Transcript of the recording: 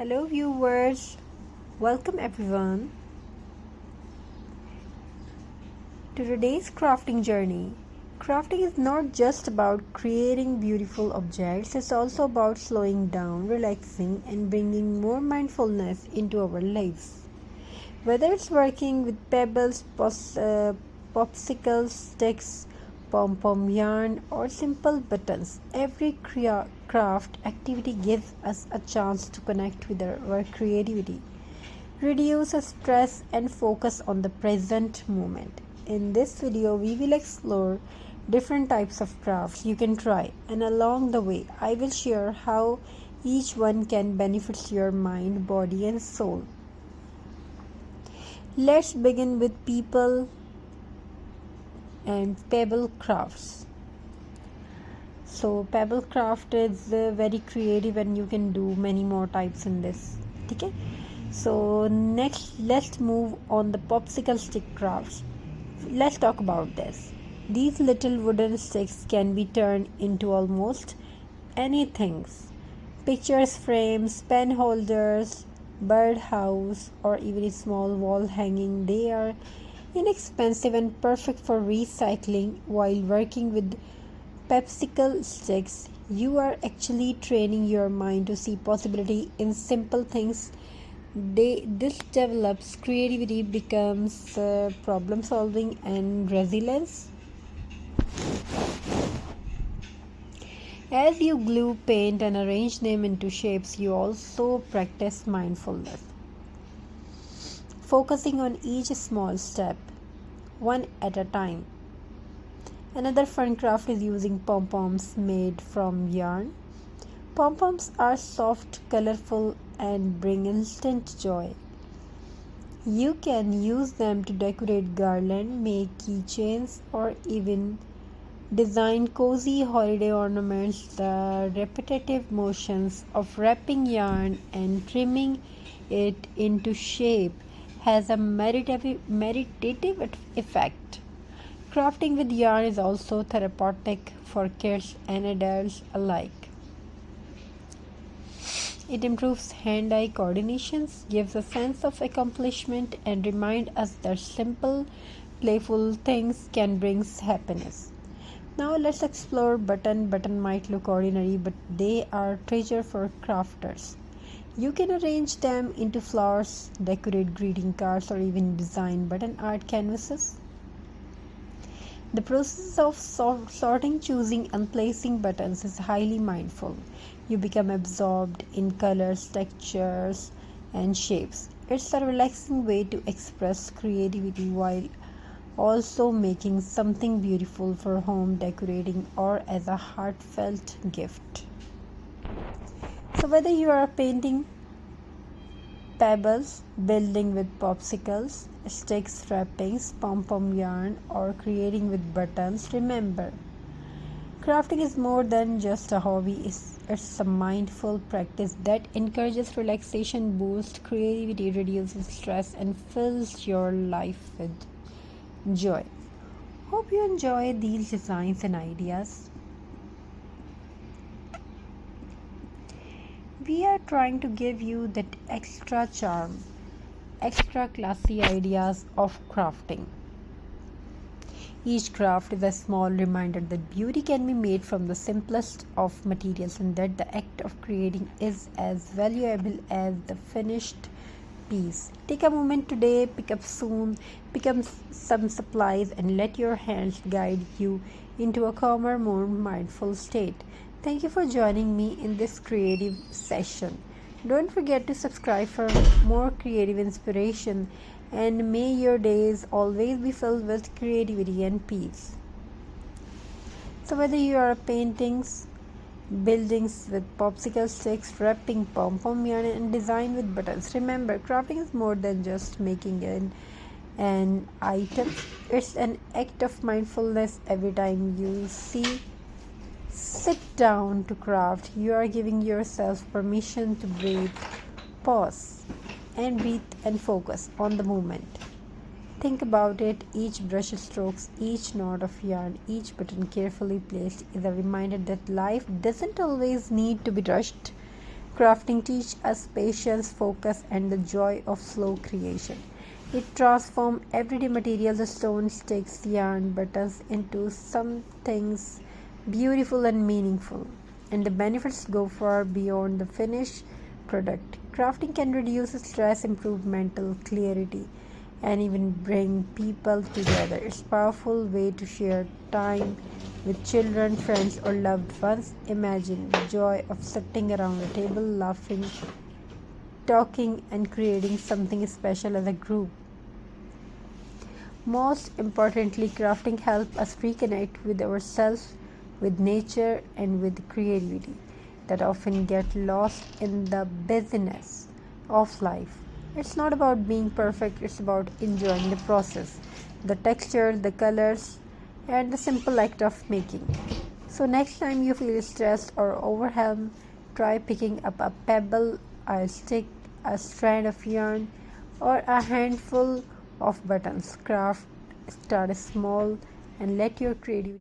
Hello, viewers. Welcome, everyone, to today's crafting journey. Crafting is not just about creating beautiful objects, it's also about slowing down, relaxing, and bringing more mindfulness into our lives. Whether it's working with pebbles, popsicle sticks, pom-pom yarn, or simple buttons, every craft activity gives us a chance to connect with our creativity, reduce stress, and focus on the present moment. In this video, we will explore different types of crafts you can try, and along the way, I will share how each one can benefit your mind, body, and soul. Let's begin with people and pebble crafts. So pebble craft is very creative and you can do many more types in this. Okay, so next let's move on the popsicle stick crafts. Let's talk about this. These little wooden sticks can be turned into almost anything: pictures frames, pen holders, birdhouse, or even a small wall hanging. They are inexpensive and perfect for recycling. While working with popsicle sticks, you are actually training your mind to see possibility in simple things. This develops creativity, becomes problem solving, and resilience. As you glue, paint, and arrange them into shapes, you also practice mindfulness, focusing on each small step, one at a time. Another fun craft is using pom-poms made from yarn. Pom-poms are soft, colorful, and bring instant joy. You can use them to decorate garlands, make keychains, or even design cozy holiday ornaments. The repetitive motions of wrapping yarn and trimming it into shape has a meditative effect. Crafting with yarn is also therapeutic for kids and adults alike. It improves hand-eye coordination, gives a sense of accomplishment, and reminds us that simple, playful things can bring happiness. Now let's explore button. Button might look ordinary, but they are treasure for crafters. You can arrange them into flowers, decorate greeting cards, or even design button art canvases. The process of sorting, choosing, and placing buttons is highly mindful. You become absorbed in colors, textures, and shapes. It's a relaxing way to express creativity while also making something beautiful for home decorating or as a heartfelt gift. So whether you are painting pebbles, building with popsicles, sticks, wrappings, pom-pom yarn, or creating with buttons, remember, crafting is more than just a hobby. It's a mindful practice that encourages relaxation, boosts creativity, reduces stress, and fills your life with joy. Hope you enjoy these designs and ideas. We are trying to give you that extra charm, extra classy ideas of crafting. Each craft is a small reminder that beauty can be made from the simplest of materials and that the act of creating is as valuable as the finished piece. Take a moment today, pick up some supplies, and let your hands guide you into a calmer, more mindful state. Thank you for joining me in this creative session. Don't forget to subscribe for more creative inspiration, and may your days always be filled with creativity and peace. So whether you are paintings, buildings with popsicle sticks, wrapping pom-pom yarn, and design with buttons, remember, crafting is more than just making an item. It's an act of mindfulness. Every time you sit down to craft, you are giving yourself permission to breathe, pause, and focus on the moment. Think about it. Each brush strokes, each knot of yarn, each button carefully placed is a reminder that life doesn't always need to be rushed. Crafting teaches us patience, focus, and the joy of slow creation. It transforms everyday materials, stones, sticks, yarn, buttons into something beautiful and meaningful. And the benefits go far beyond the finished product. Crafting can reduce stress, improve mental clarity, and even bring people together. It's a powerful way to share time with children, friends, or loved ones. Imagine the joy of sitting around a table, laughing, talking, and creating something special as a group. Most importantly, crafting helps us reconnect with ourselves, with nature, and with creativity that often get lost in the busyness of life. It's not about being perfect, it's about enjoying the process, the texture, the colors, and the simple act of making. So, next time you feel stressed or overwhelmed, try picking up a pebble, a stick, a strand of yarn, or a handful of buttons. Craft, start small, and let your creativity